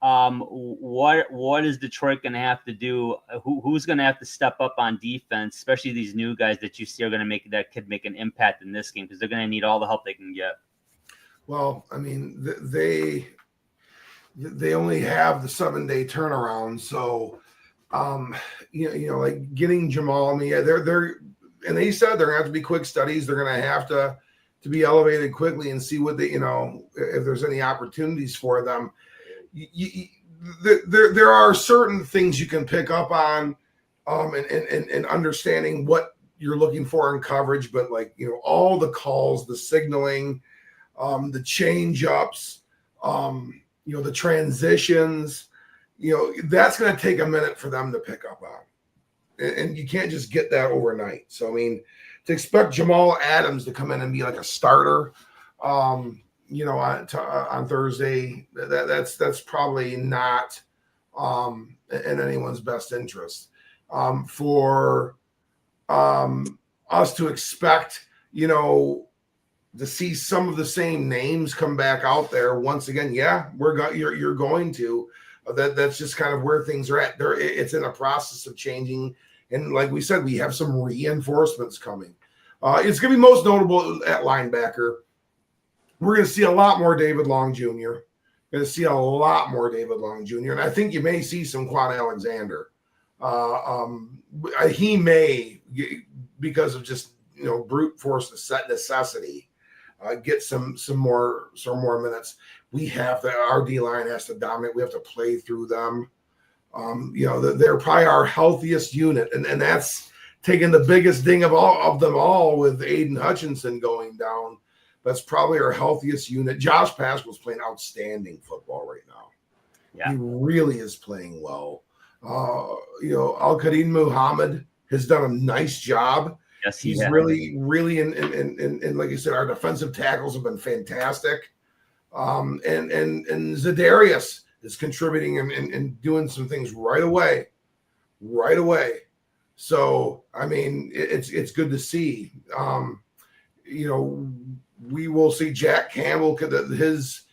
What is Detroit going to have to do? Who's going to have to step up on defense, especially these new guys that you see are going to could make an impact in this game, because they're going to need all the help they can get. Well, I mean, they only have the 7-day turnaround, so like getting Jamal. I mean, yeah, they're and they said they're going to have to be quick studies. They're going to have to be elevated quickly and see what they, if there's any opportunities for them. There are certain things you can pick up on, and understanding what you're looking for in coverage, but all the calls, the signaling, the change ups, the transitions, that's going to take a minute for them to pick up on, and you can't just get that overnight. So I mean, to expect Jamal Adams to come in and be like a starter, on Thursday, that's probably not in anyone's best interest. For us to expect, to see some of the same names come back out there once again, yeah, you're going to. That's just kind of where things are at. It's in a process of changing, and like we said, we have some reinforcements coming. It's going to be most notable at linebacker. We're going to see a lot more David Long Jr. And I think you may see some Quan Alexander. He may, because of just brute force necessity, get some more minutes. We have to. Our D line has to dominate. We have to play through them. They're probably our healthiest unit, and that's taking the biggest ding of them all with Aiden Hutchinson going down. That's probably our healthiest unit. Josh Paschal's playing outstanding football right now. Yeah. He really is playing well. Al-Qadim Muhammad has done a nice job. Yes, he's really in like you said, our defensive tackles have been fantastic. And Za'Darius is contributing and doing some things right away. So I mean, it's good to see. We will see Jack Campbell. He's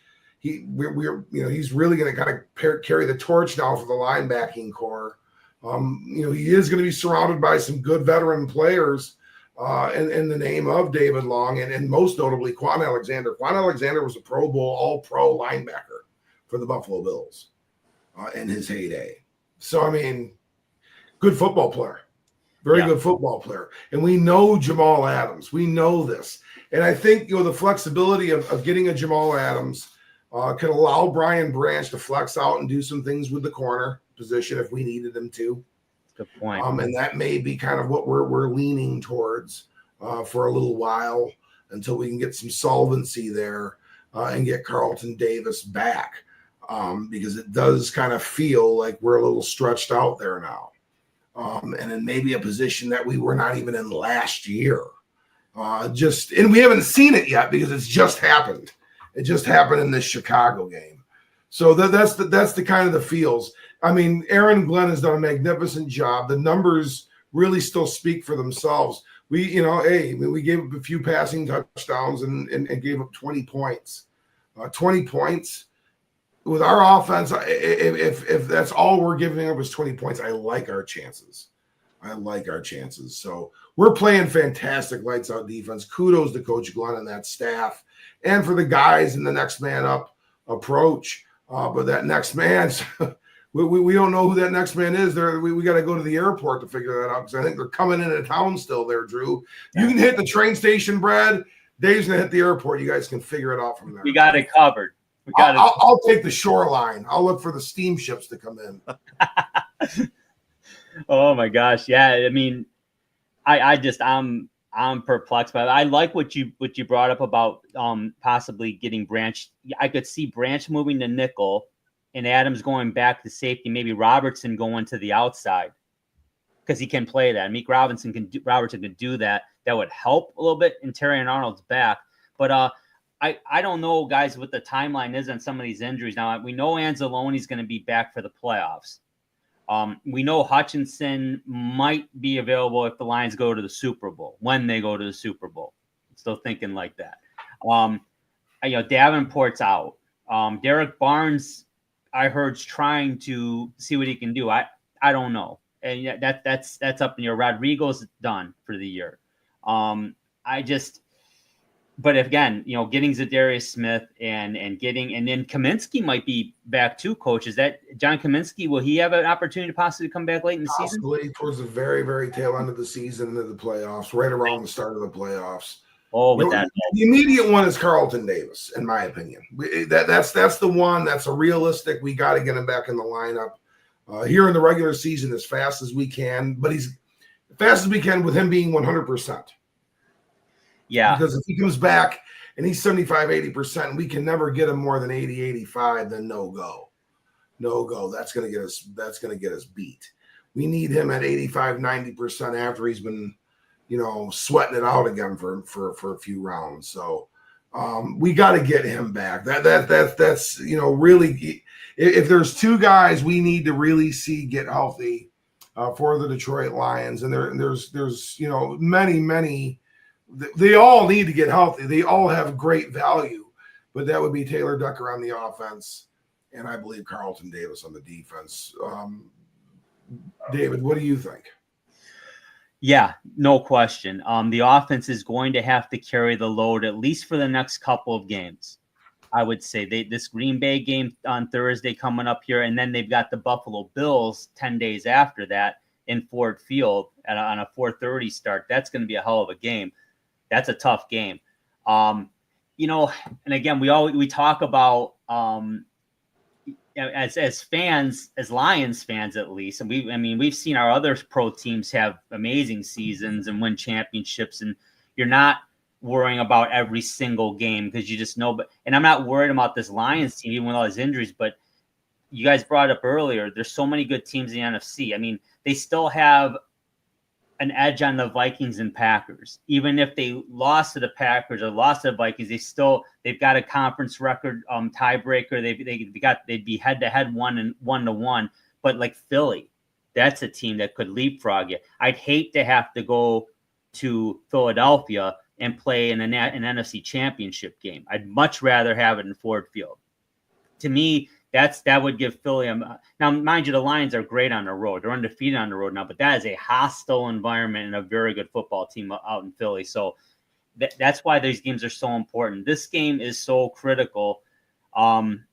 really going to kind of carry the torch now for the linebacking core. He is going to be surrounded by some good veteran players in the name of David Long and most notably Quan Alexander. Quan Alexander was a Pro Bowl All-Pro linebacker for the Buffalo Bills in his heyday. So I mean, good football player. Very good football player. And we know Jamal Adams. We know this. And I think, the flexibility of getting a Jamal Adams can allow Brian Branch to flex out and do some things with the corner position if we needed him to. Good point. And that may be kind of what we're leaning towards for a little while until we can get some solvency there and get Carlton Davis back because it does kind of feel like we're a little stretched out there now. And in maybe a position that we were not even in last year. And we haven't seen it yet because it's just happened. It just happened in this Chicago game. So that's the kind of the feels. I mean, Aaron Glenn has done a magnificent job. The numbers really still speak for themselves. We gave up a few passing touchdowns and gave up 20 points. 20 points. With our offense, if that's all we're giving up is 20 points, I like our chances. So we're playing fantastic lights out defense. Kudos to Coach Glenn and that staff, and for the guys in the next man up approach. But that next man, we don't know who that next man is. There, we got to go to the airport to figure that out, because I think they're coming into town still there, Drew. You can hit the train station, Brad. Dave's going to hit the airport. You guys can figure it out from there. We got it covered. I'll take the shoreline. I'll look for the steamships to come in. Oh my gosh. Yeah. I mean, I'm perplexed by it. I like what you brought up about possibly getting Branch. I could see Branch moving to nickel and Adams going back to safety, maybe Robertson going to the outside, because he can play that. Meek Robertson can do that. That would help a little bit. And Terry and Arnold's back. But I don't know, guys, what the timeline is on some of these injuries. Now, we know Anzalone's going to be back for the playoffs. We know Hutchinson might be available if the Lions go to the Super Bowl, when they go to the Super Bowl. Still thinking like that. Davenport's out. Derek Barnes, I heard, is trying to see what he can do. I don't know. And that's up in your Rodrigo's done for the year. But again, getting Zadarius Smith and then Kaminsky might be back too, Coach. Is that John Kaminsky? Will he have an opportunity to possibly come back late in the season? Possibly towards the very, very tail end of the season, into the playoffs, right around the start of the playoffs. Oh, with that. The immediate one is Carlton Davis, in my opinion. That's the one that's a realistic. We got to get him back in the lineup here in the regular season as fast as we can. But he's as fast as we can with him being 100%. Yeah. Because if he comes back and he's 75, 80%, and we can never get him more than 80, 85, then no go. That's going to get us beat. We need him at 85, 90% after he's been, sweating it out again for a few rounds. So we got to get him back. That's really, if there's two guys we need to really see get healthy for the Detroit Lions, and there's many. They all need to get healthy. They all have great value, but that would be Taylor Decker on the offense, and I believe Carlton Davis on the defense. David, what do you think? Yeah, no question. The offense is going to have to carry the load at least for the next couple of games. I would say this Green Bay game on Thursday coming up here, and then they've got the Buffalo Bills 10 days after that in Ford Field on a 4:30 start. That's going to be a hell of a game. That's a tough game. And again, we talk about as fans, as Lions fans at least, and we've seen our other pro teams have amazing seasons and win championships, and you're not worrying about every single game because you just know. And I'm not worried about this Lions team even with all these injuries. But you guys brought up earlier, there's so many good teams in the NFC. I mean, they still have an edge on the Vikings and Packers. Even if they lost to the Packers or lost to the Vikings, they've got a conference record tiebreaker. They'd be head to head 1-1. But like Philly, that's a team that could leapfrog you. I'd hate to have to go to Philadelphia and play in an NFC championship game. I'd much rather have it in Ford Field. To me, that would give Philly now, mind you, the Lions are great on the road. They're undefeated on the road now, but that is a hostile environment and a very good football team out in Philly. So that's why these games are so important. This game is so critical. And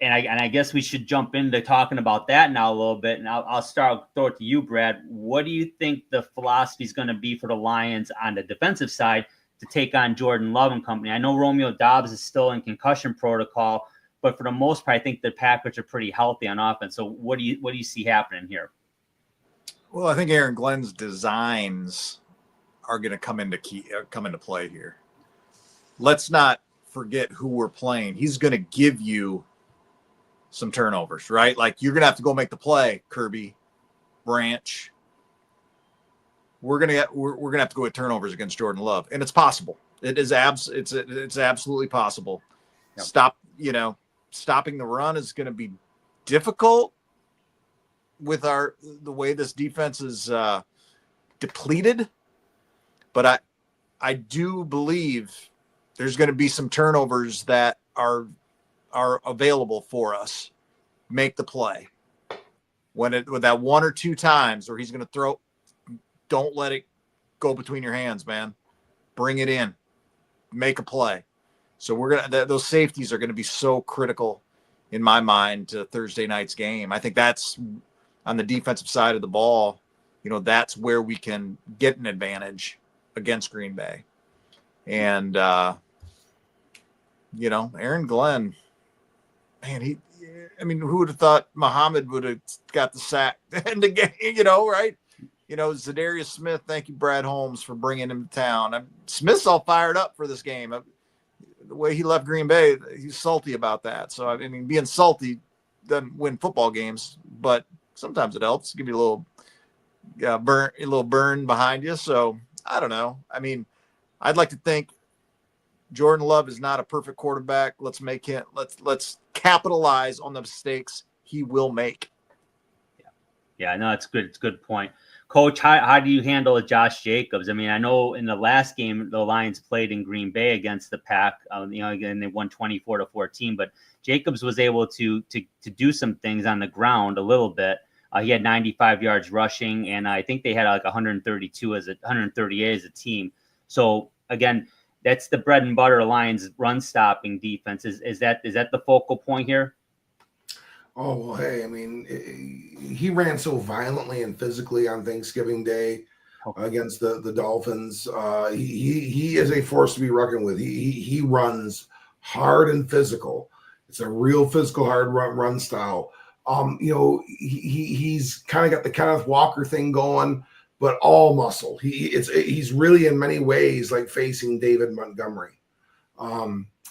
I guess we should jump into talking about that now a little bit. And I'll throw it to you, Brad. What do you think the philosophy is going to be for the Lions on the defensive side to take on Jordan Love and company? I know Romeo Doubs is still in concussion protocol, but for the most part, I think the Packers are pretty healthy on offense. So what do you see happening here? Well, I think Aaron Glenn's designs are going to come into play here. Let's not forget who we're playing. He's going to give you some turnovers, right? Like, you're going to have to go make the play, Kirby, Branch. We're going to have to go with turnovers against Jordan Love, and it's possible. It's absolutely possible. Yep. Stopping the run is going to be difficult with the way this defense is depleted, but I do believe there's going to be some turnovers that are available for us, make the play. With that one or two times where he's going to throw, don't let it go between your hands, man. Bring it in, make a play. So those safeties are going to be so critical in my mind to Thursday night's game. I think that's on the defensive side of the ball. That's where we can get an advantage against Green Bay. And, Aaron Glenn, man, who would have thought Muhammad would have got the sack to end the game, right? Zadarius Smith, thank you, Brad Holmes, for bringing him to town. Smith's all fired up for this game. The way he left Green Bay, he's salty about that. So, being salty doesn't win football games, but sometimes it helps. Give you a little burn behind you. So, I don't know. I'd like to think Jordan Love is not a perfect quarterback. Let's capitalize on the mistakes he will make. Yeah, no, it's good. It's a good point. Coach, how do you handle Josh Jacobs? I know in the last game, the Lions played in Green Bay against the Pack, again, they won 24-14, but Jacobs was able to do some things on the ground a little bit. He had 95 yards rushing, and I think they had like 138 as a team. So again, that's the bread and butter Lions run stopping defense. Is that the focal point here? Oh, well, hey, he ran so violently and physically on Thanksgiving Day against the Dolphins. He is a force to be reckoned with. He runs hard and physical. It's a real physical, hard run style. He's kind of got the Kenneth Walker thing going, but all muscle. He's really in many ways like facing David Montgomery.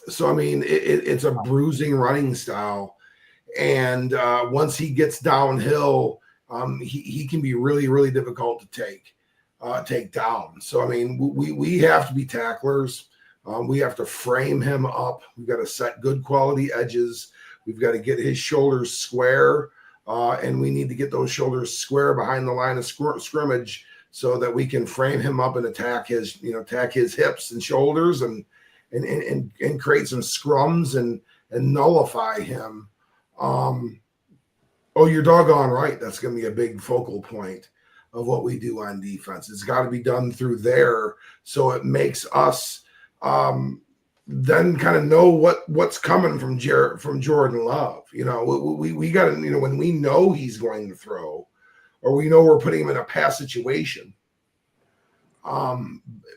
It's a bruising running style. And once he gets downhill, he can be really, really difficult to take down. So, we have to be tacklers. We have to frame him up. We've got to set good quality edges. We've got to get his shoulders square, and we need to get those shoulders square behind the line of scrimmage so that we can frame him up and attack his hips and shoulders and create some scrums and nullify him. You're doggone right. That's going to be a big focal point of what we do on defense. It's got to be done through there, so it makes us then kind of know what's coming from Jordan Love. We got to, when we know he's going to throw, or we know we're putting him in a pass situation,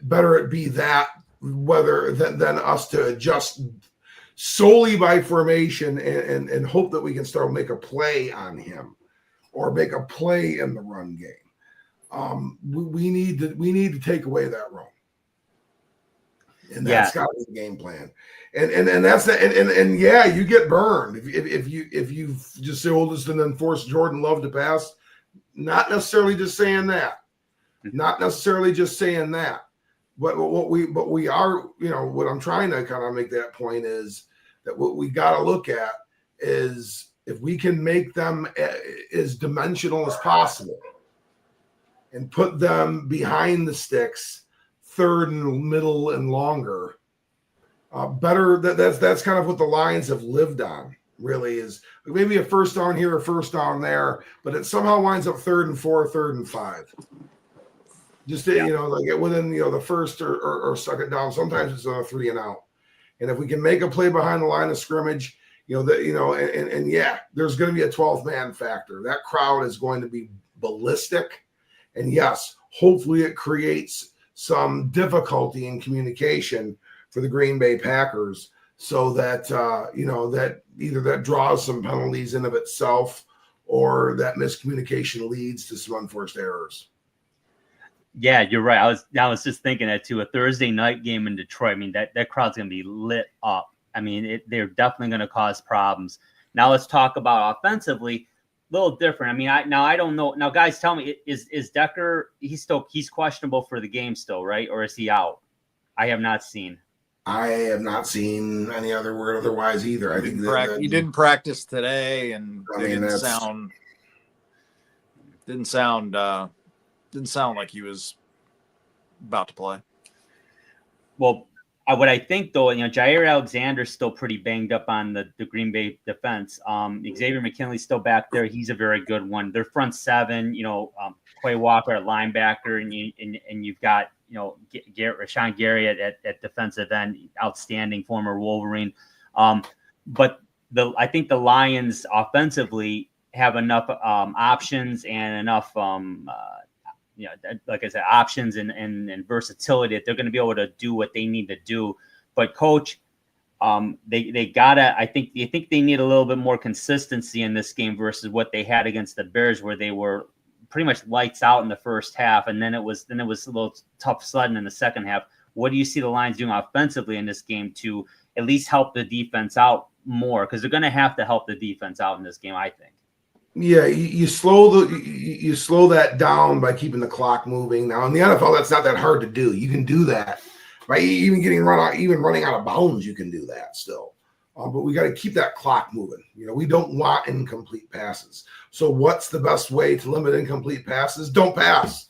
better it be that than us to adjust solely by formation and hope that we can start make a play on him or make a play in the run game. We need to take away that run. And that's got to be the game plan. And that's that. And yeah, you get burned if you just say, well, just and then force Jordan Love to pass. Not necessarily just saying that. But what we are, what I'm trying to kind of make that point is that what we got to look at is if we can make them as dimensional as possible and put them behind the sticks, third and middle and longer, better. That's kind of what the Lions have lived on. Really is maybe a first down here, a first down there, but it somehow winds up 3rd and 4, 3rd and 5. Just like within the first or second down. Sometimes it's a 3 and out. And if we can make a play behind the line of scrimmage, there's going to be a 12th man factor. That crowd is going to be ballistic, and yes, hopefully it creates some difficulty in communication for the Green Bay Packers, so that that either that draws some penalties in of itself, or that miscommunication leads to some unforced errors. Yeah, you're right. I was just thinking that too. A Thursday night game in Detroit. that crowd's gonna be lit up. They're definitely gonna cause problems. Now let's talk about offensively. A little different. I don't know. Now, guys, tell me, is Decker? He's questionable for the game still, right? Or is he out? I have not seen any other word otherwise either. I think he didn't practice today, and didn't sound like he was about to play. Well, What I think, though, Jair Alexander's still pretty banged up on the Green Bay defense. Xavier McKinley's still back there. He's a very good one. Their front seven, Quay Walker at linebacker, and you've got, Rashawn Gary at defensive end, outstanding former Wolverine. But I think the Lions offensively have enough options and enough like I said, options and versatility that they're going to be able to do what they need to do. But coach, they gotta. I think they need a little bit more consistency in this game versus what they had against the Bears, where they were pretty much lights out in the first half, and then it was a little tough sledding in the second half. What do you see the Lions doing offensively in this game to at least help the defense out more? Because they're going to have to help the defense out in this game, I think. Yeah, you slow that down by keeping the clock moving. Now in the NFL, that's not that hard to do. You can do that by even running out of bounds. You can do that still, but we got to keep that clock moving. We don't want incomplete passes. So what's the best way to limit incomplete passes? Don't pass.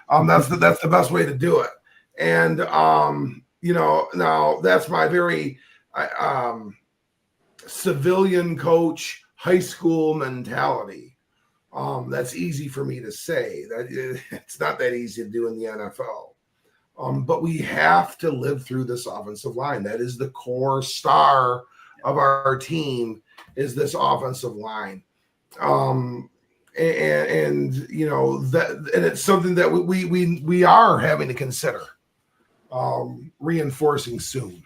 That's the best way to do it. And now that's my very civilian coach. High school mentality. That's easy for me to say. That it's not that easy to do in the NFL. But we have to live through this offensive line. That is the core star of our team. Is this offensive line? And it's something that we are having to consider reinforcing soon.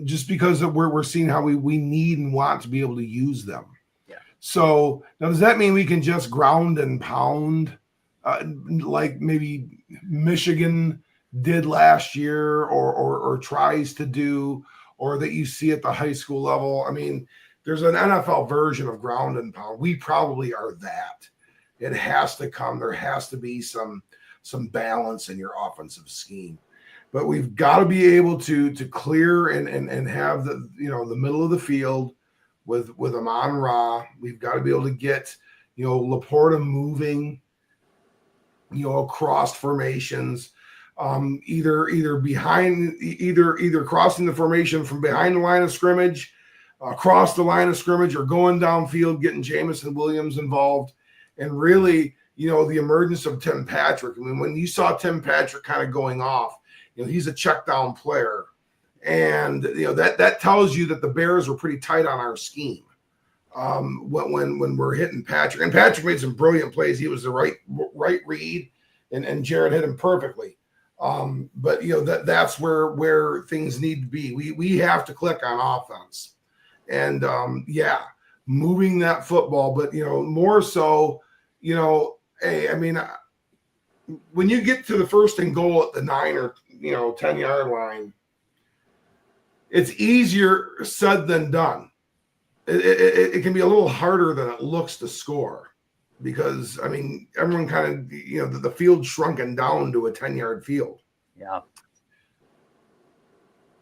Just because we're seeing how we need and want to be able to use them. Yeah. So now, does that mean we can just ground and pound like maybe Michigan did last year or tries to do, or that you see at the high school level? I mean, there's an NFL version of ground and pound. We probably are that. It has to come. There has to be some balance in your offensive scheme. But we've got to be able to clear and have the middle of the field with Amon-Ra. We've got to be able to get Laporta moving across formations, either crossing the formation from behind the line of scrimmage, across the line of scrimmage, or going downfield, getting Jameson Williams involved, and really the emergence of Tim Patrick. I mean, when you saw Tim Patrick kind of going off. He's a check down player, and that tells you that the Bears were pretty tight on our scheme when we're hitting Patrick. And Patrick made some brilliant plays. He was the right read, and Jared hit him perfectly. But that's where things need to be. We have to click on offense, and moving that football. But more so, hey, I mean, when you get to the first and goal at the 9 or 10-yard line, it's easier said than done. It can be a little harder than it looks to score, because I mean, everyone kind of the field shrunken down to a 10-yard field. Yeah.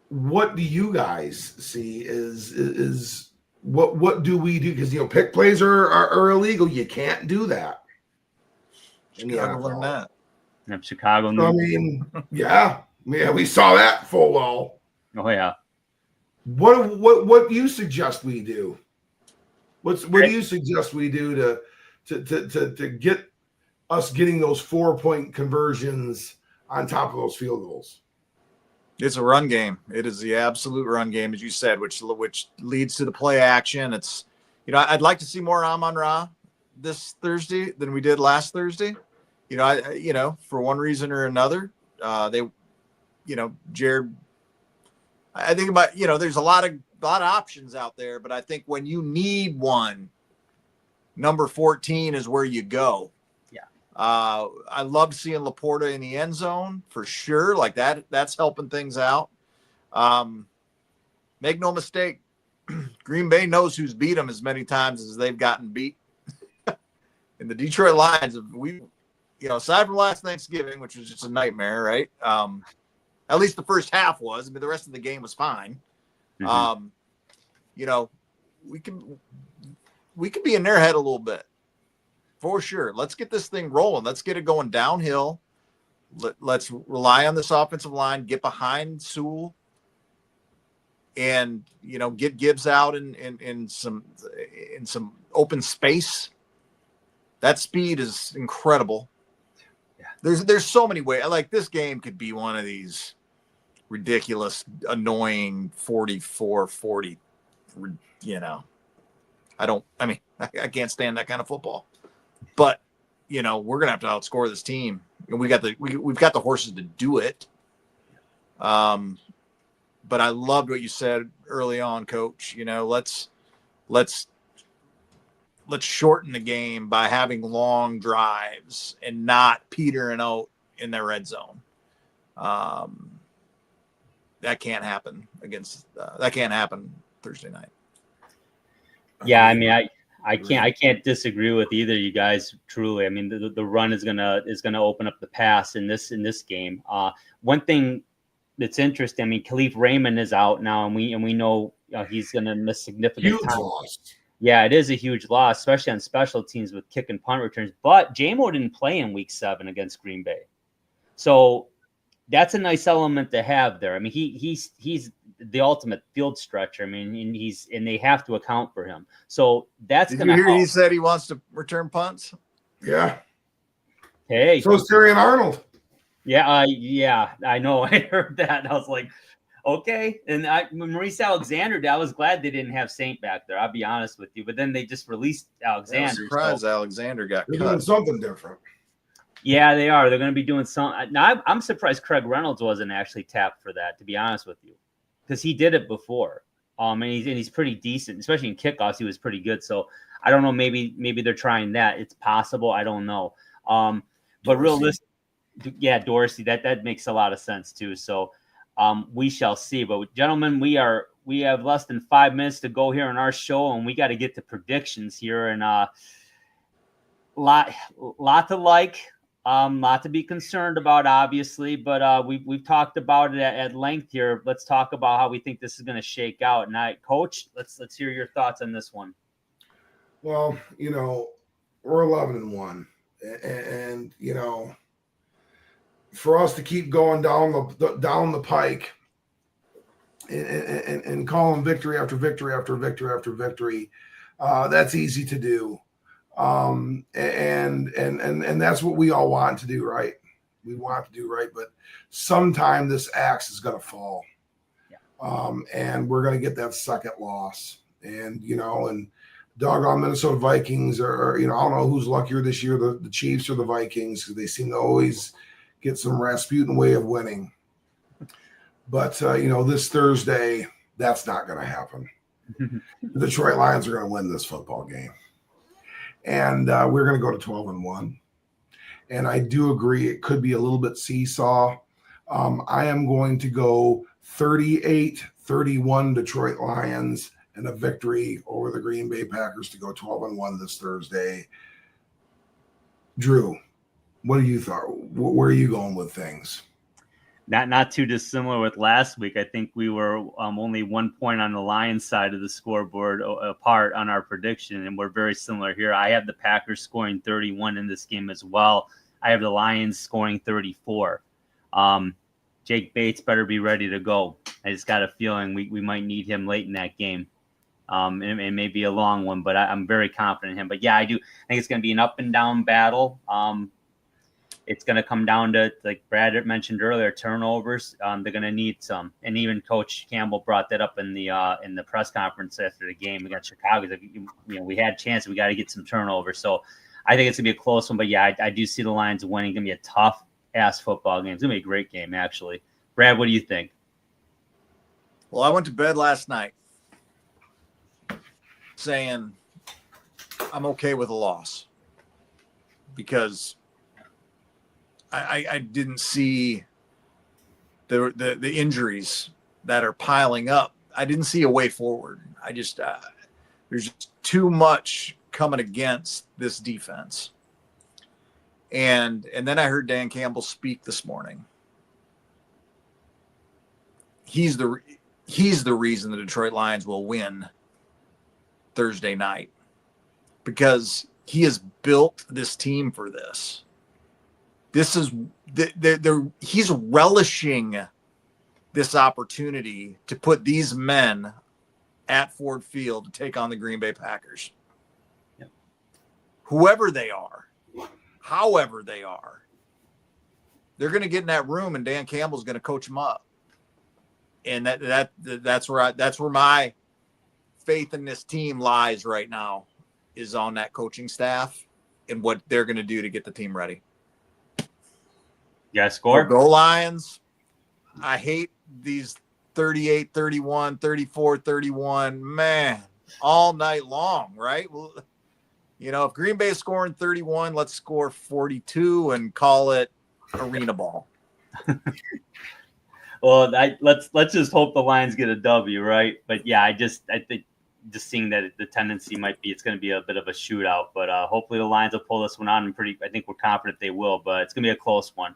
What do you guys see is what do we do? Because pick plays are illegal. You can't do that. Chicago learned that. And Chicago. I mean, yeah, we saw that full well. Oh yeah. What do you suggest we do? What do you suggest we do to get us getting those 4-point conversions on top of those field goals? It's a run game. It is the absolute run game, as you said, which leads to the play action. It's I'd like to see more Amon-Ra this Thursday than we did last Thursday. For one reason or another, Jared. I think about there's a lot of options out there, but I think when you need one, number 14 is where you go. Yeah. I love seeing Laporta in the end zone for sure. Like that's helping things out. Make no mistake, Green Bay knows who's beat them as many times as they've gotten beat. And the Detroit Lions, aside from last Thanksgiving, which was just a nightmare, right? At least the first half was. I mean, the rest of the game was fine. Mm-hmm. We could be in their head a little bit, for sure. Let's get this thing rolling. Let's get it going downhill. Let's rely on this offensive line, get behind Sewell, and get Gibbs out in some open space. That speed is incredible. Yeah. There's so many ways. Like, this game could be one of these ridiculous, annoying 44-40. I can't stand that kind of football. But we're gonna have to outscore this team, and we've got the horses to do it. But I loved what you said early on, Coach. Let's shorten the game by having long drives and not petering out in their red zone. That can't happen Thursday night. Yeah, I mean, I can't disagree with either of you guys. Truly, I mean, the run is gonna open up the pass in this game. One thing that's interesting, I mean, Khalif Raymond is out now, and we know he's gonna miss significant Huge time. loss. Yeah, it is a huge loss, especially on special teams with kick and punt returns. But J-Mo didn't play in Week 7 against Green Bay, so that's a nice element to have there. I mean, he's the ultimate field stretcher. I mean, and they have to account for him. So that's going to help. He said he wants to return punts? Yeah. Hey. So is Terry and Arnold. Yeah, yeah, I know. I heard that. I was like, okay. And Maurice Alexander, I was glad they didn't have Saint back there. I'll be honest with you. But then they just released Alexander. I'm surprised Alexander got They're cut. doing something different. Yeah, they are. They're going to be doing something. Now, I'm surprised Craig Reynolds wasn't actually tapped for that, to be honest with you, because he did it before. And he's pretty decent, especially in kickoffs. He was pretty good. So I don't know. Maybe they're trying that. It's possible. I don't know. But realistic, yeah, Dorsey. That makes a lot of sense too. So we shall see. But gentlemen, we have less than 5 minutes to go here on our show, and we got to get to predictions here. And lot to like. Lot to be concerned about, obviously, but we've talked about it at length here. Let's talk about how we think this is going to shake out. And Coach, let's hear your thoughts on this one. Well, we're 11-1, and for us to keep going down the pike and calling victory after victory after victory after victory, that's easy to do. And that's what we all want to do, right? We want to do right, but sometime this axe is going to fall. Yeah. And we're going to get that second loss. And, and doggone Minnesota Vikings are, I don't know who's luckier this year, the Chiefs or the Vikings, because they seem to always get some Rasputin way of winning. But, this Thursday, that's not going to happen. The Detroit Lions are going to win this football game. And we're going to go to 12-1. And I do agree it could be a little bit seesaw. I am going to go 38-31 Detroit Lions and a victory over the Green Bay Packers to go 12-1 this Thursday. Drew, what do you thought? Where are you going with things? Not too dissimilar with last week. I think we were only 1 point on the Lions side of the scoreboard apart on our prediction, and we're very similar here. I have the Packers scoring 31 in this game as well. I have the Lions scoring 34. Jake Bates better be ready to go. I just got a feeling we might need him late in that game. And it may be a long one, but I'm very confident in him. But yeah, I think it's going to be an up and down battle. It's going to come down to, like Brad mentioned earlier, turnovers. They're going to need some, and even Coach Campbell brought that up in the press conference after the game against Chicago. Like, we had a chance. We got to get some turnovers. So I think it's going to be a close one. But yeah, I do see the Lions winning. It's going to be a tough ass football game. It's going to be a great game, actually. Brad, what do you think? Well, I went to bed last night saying I'm okay with a loss because I didn't see the injuries that are piling up. I didn't see a way forward. I just there's just too much coming against this defense. And then I heard Dan Campbell speak this morning. He's the reason the Detroit Lions will win Thursday night because he has built this team for this. This is he's relishing this opportunity to put these men at Ford Field to take on the Green Bay Packers. Yep. Whoever they are, however they are, they're going to get in that room and Dan Campbell's going to coach them up. And that's where my faith in this team lies right now, is on that coaching staff and what they're going to do to get the team ready. Yeah, score. Go Lions. I hate these 38, 31, 34, 31, man, all night long, right? Well, you know, if Green Bay is scoring 31, let's score 42 and call it arena ball. Well, let's just hope the Lions get a W, right? But yeah, I think just seeing that the tendency might be it's going to be a bit of a shootout, but hopefully the Lions will pull this one on. I think we're confident they will, but it's going to be a close one.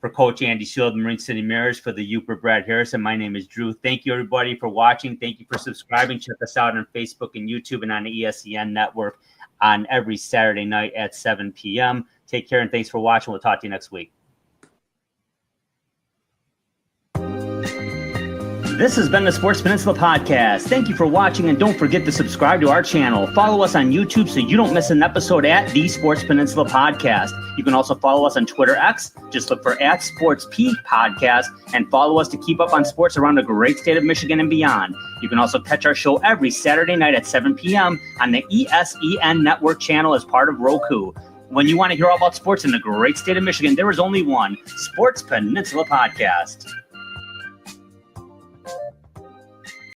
For Coach Andy Shield, Marine City Mirrors, for the Uper Brad Harrison, my name is Drew. Thank you, everybody, for watching. Thank you for subscribing. Check us out on Facebook and YouTube and on the ESEN network on every Saturday night at 7 p.m. Take care, and thanks for watching. We'll talk to you next week. This has been the Sports Peninsula Podcast. Thank you for watching, and don't forget to subscribe to our channel. Follow us on YouTube so you don't miss an episode at the Sports Peninsula Podcast. You can also follow us on Twitter X. Just look for @SportsP Podcast and follow us to keep up on sports around the great state of Michigan and beyond. You can also catch our show every Saturday night at 7 p.m. on the ESEN Network channel as part of Roku. When you want to hear all about sports in the great state of Michigan, there is only one Sports Peninsula Podcast.